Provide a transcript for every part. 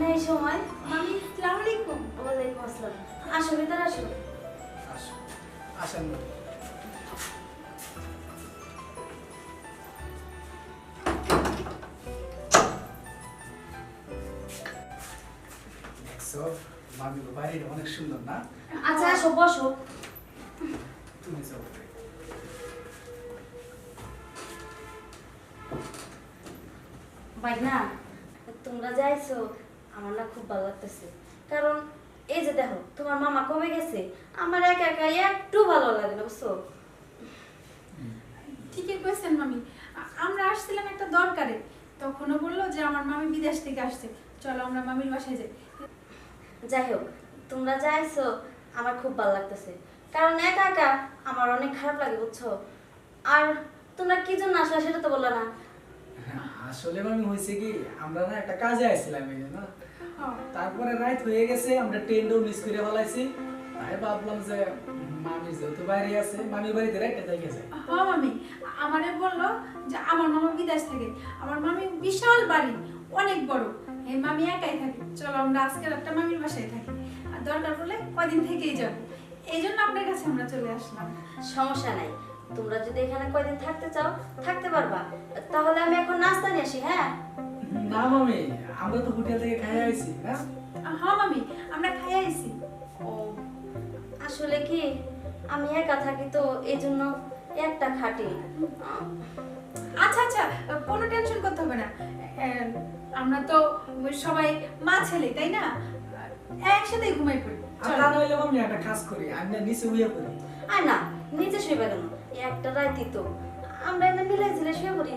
না এই সময়? মামি আসসালামু আলাইকুম। ওয়ালাইকুম আসসালাম। আসো ভিতরে আসো। আসো আসেন না। দেখছো মামি বাড়িটা অনেক সুন্দর না? আচ্ছা আসো বসো। তুমি যাও। ভাই না তোমরা যাইছো আমার না খুব ভালো লাগতেছে, কারণ এই যে দেখো তোমার মামা কমে গেছে, আমার একা একা একটু ভালো লাগে না বুঝছো। ঠিকই কইছেন মামি। আমরা আসছিলাম একটা দরকারে, তখনও বললো যে আমার মামি বিদেশ থেকে আসছে, চলো আমরা মামির বাসায় যাই। যাই হোক তোমরা যাইছো আমার খুব ভালো লাগতেছে, কারণ একা একা আমার অনেক খারাপ লাগে বুঝছো। আর তোমরা কি জন্য আসলে সেটা তো বললো না। আসলে মামি হয়েছে কি, আমরা না একটা কাজে আইছিলাম এই জন্য। হ্যাঁ। তারপরে রাত হয়ে গেছে, আমরা ট্রেনটাও মিস করে ফেলাইছি। তাই ভাবলাম যে মামি যেহেতু বাইরে আছে, মামির বাড়িতে রাইতে দেখে যায়। হ্যাঁ মামি, আমারে বললো যে আমার মামা বিদেশ থেকে, আমার মামি বিশাল বাড়ি, অনেক বড়, এই মামি একাই থাকে, চলো আমরা আজকে একটা মামির বাসায় থাকি, আর দরকার পড়লে কয়দিন থেকেই যাবো। এই জন্য আপনার কাছে আমরা চলে আসলাম। সমস্যা নাই, তোমরা যদি এখানে কয়দিন থাকতে চাও থাকতে পারবা, তাহলে আমি এখন নাস্তা নিয়ে আসি। হ্যাঁ না মামি, আমরা তো হোটেল থেকে খাই আইছি না। হ্যাঁ মামি, আমরা খাই আইছি। ও আসলে কি আমি একা থাকি তো এই জন্য একটা খাটি। আচ্ছা আচ্ছা, কোনো টেনশন করতে হবে না। আমরা তো সবাই মা ছেলে, তাই না? একসাথেই ঘুমাই পড়ি। আর তা নইলে মামি একটা কাজ করি, আমি না নিচে উইয়া পড়ি। আর না নিচে শুয়ে কেন, একটা রাইতি তো আমরা এনে মিলাই ঝিলে শুয়ে পড়ি।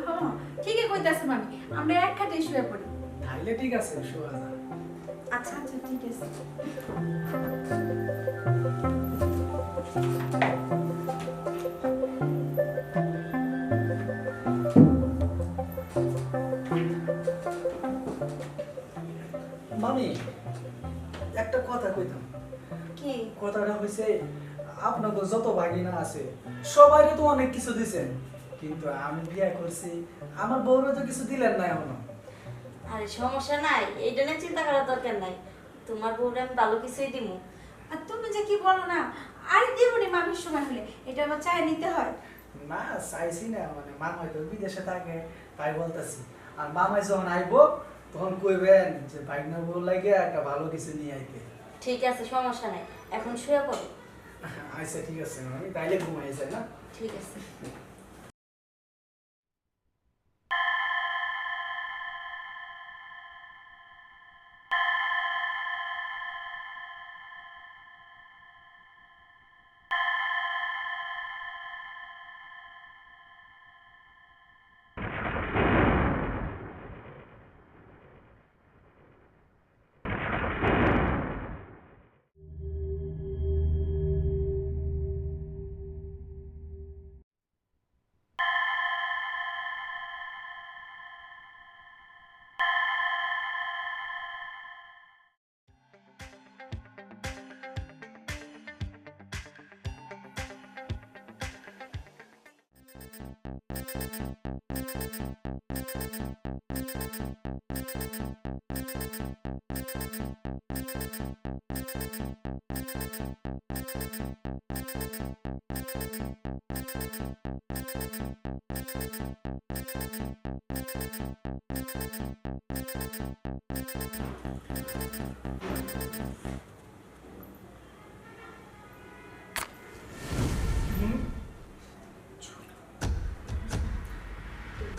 হ্যাঁ, ঠিকই কইতাছে মামি, আমরা এক খাটে শুয়ে পড়ি। তাইলে ঠিক আছে, শোয়া যায়। আচ্ছা আচ্ছা ঠিক আছে। মামি একটা কথা কইতাম। কি? কথাটা হইছে, আপনাকে যত ভাগিনা আছে সবাইরে তো অনেক কিছু দিছেন, কিন্তু আমি বিয়ে করছি, আমার বউরে তো কিছু দিলেন না এখনো। আরে সমস্যা নাই, এইটা নিয়ে চিন্তা করার দরকার নাই, তোমার বউরে আমি ভালো কিছুই দিমু। আর তুমি যে কি বলো না, আরে দিবনি মামির সময় হলে, এটা আমার চাই নিতে হয়। না চাইছি না, মানে মামা হয়তো বিদেশে থাকে তাই বলতেছি। আর মামাই যখন আইবো তখন কইবেন যে ভাগনা বউ লাগে একটা ভালো কিছু নিয়ে আইতে। ঠিক আছে সমস্যা নাই, এখন শুয়ে পড়ো। আচ্ছা ঠিক আছে মামি, তাইলে ঘুমাই যায় না। ঠিক আছে।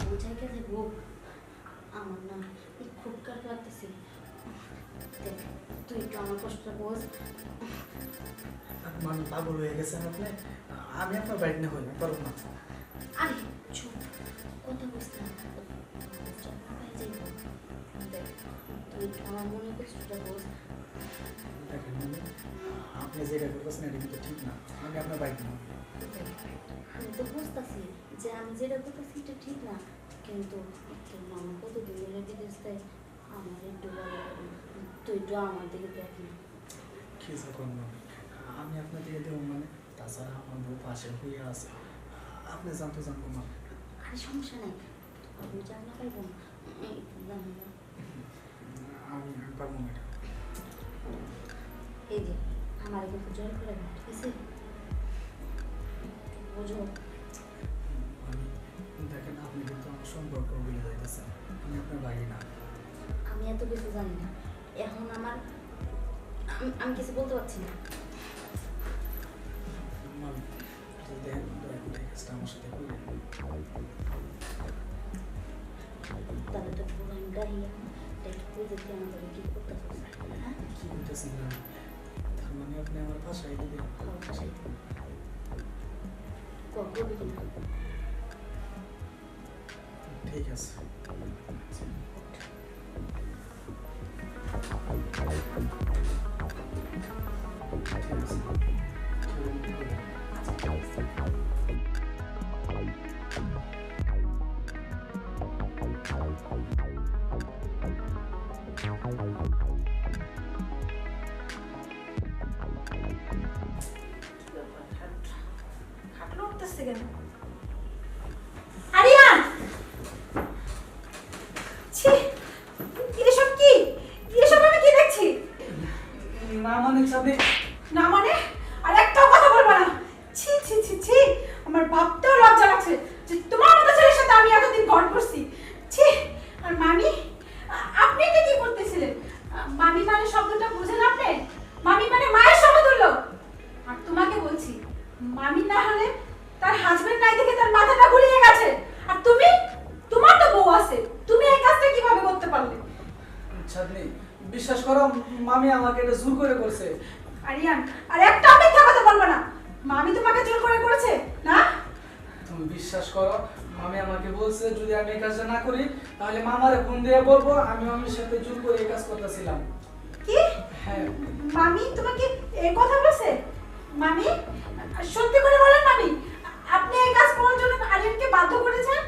বোঝাই গেছে বুক, আমার না খুব খারাপ লাগতেছে। দেখ তুই একটু আমার কষ্টটা বোঝ। মামি পাগল হয়ে গেছেন আপনি, আমি আপনার বাইক না হই না পারব না। আরে চুপ, কথা বুঝ না। দেখ তুই একটু আমার মনে কষ্টটা বোঝ। দেখেন মামি, আপনি যেটা করতেছেন এটা কিন্তু ঠিক না, আমি আপনার বাইক না। আমি তো বুঝতেছি যে আমি যেটা করতেছি এটা ঠিক না, কিন্তু তোর মামা কত দূরে বিদেশ দেয়, আমার একটু ভালো লাগে না। তুই একটু আমার দিকে দেখ না। কি যখন মামি, আমি আপনার দিয়ে দেবো মানে, তাছাড়া আমার বউ পাশে হয়ে আছে, আপনি জানতো জানবো মা। আরে সমস্যা নাই, আমি জান না পাইব না। এই জান না। আমি পারবো না এটা। এই যে আমার কিন্তু জল করে না, ঠিক আছে? বুঝো, আমি দেখেন আপনি কিন্তু আমার সম্পর্ক বলে যাইতেছেন, আমি আপনার ভাই না। আমি এত কিছু জানি না এখন আমার, আমি কিছু বলতে পারছি না। মামি যদি দেন দয়া করে এই কাজটা আমার সাথে করবেন। তাহলে তো পুরো আমি গাইয়া একটু বুঝে দিয়ে আমাদের কি করতে হবে, হ্যাঁ? কি বলতেছেন না, তার মানে আপনি আমার বাসায় দিবেন? খাওয়া বাসায় করবি কিনা? ঠিক আছে। ঠিক আছে। আচ্ছা ঠিক আছে। খাটলো উঠতেছে কেন? আরিয়ান! ছি! এসব কি? এসব আমি কি দেখছি? না মানে চাঁদনি, না মানে? আর একটাও কথা বলবা না। ছি ছি ছি ছি! আমার ভাবতেও লজ্জা লাগছে যে তোমার মতো ছেলের সাথে আমি এতদিন ঘর করছি। ছি! আর মামি, আপনি এটা কি করতেছিলেন? মামি মানে শব্দটা বুঝেন আপনি? মামি মানে মায়ের সমতুল্য। আর তোমাকে বলছি, মামি না হলে তার হাজবেন্ড নাই দেখে তার মাথাটা ঘুরিয়ে গেছে। আর তুমি, তোমার তো বউ আছে, তুমি এই কাজটা কিভাবে করতে পারলে? চাঁদনি বিশ্বাস করো, মামি আমাকে এটা জোর করে করছে। আরিয়ান, আর একটা মিথ্যা কথা বলবে না। মামি তোমাকে জোর করে করেছে না? তুমি বিশ্বাস করো, মামি আমাকে বলছে যদি আমি এই কাজটা না করি তাহলে মামারে ফোন দিয়ে বলবো আমি মামির সাথে জোর করে এই কাজ করতেছিলাম। কি? হ্যাঁ। মামি তোমাকে এই কথা বলেছে? মামি, সত্যি করে বলেন মামি, আপনি এই কাজ করার জন্য আরিয়ানকে বাধ্য করেছেন?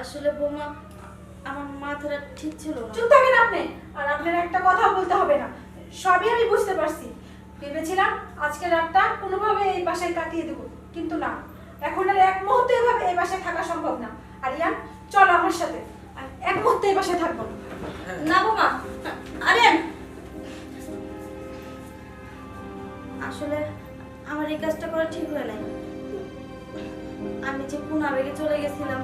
আসলে বৌমা আমার মাথাটা ঠিক ছিল না। চুপ থাকেন আপনি। আর আপনার একটা কথা বলতে হবে না, সবই আমি বুঝতে পারছি। ভেবেছিলাম আজকে রাতটা কোনোভাবে এই বাসায় কাটিয়ে দেবো, কিন্তু না, এখন আর এক মুহূর্তে এভাবে এই বাসায় থাকা সম্ভব না। আরিয়ান, চলো আমার সাথে। আর এক মুহূর্তে এই বাসায় থাকবো না। না বৌমা, আরে আসলে আমার এই কাজটা করা ঠিক হয় নাই। আমি যে কোন আবেগে চলে গেছিলাম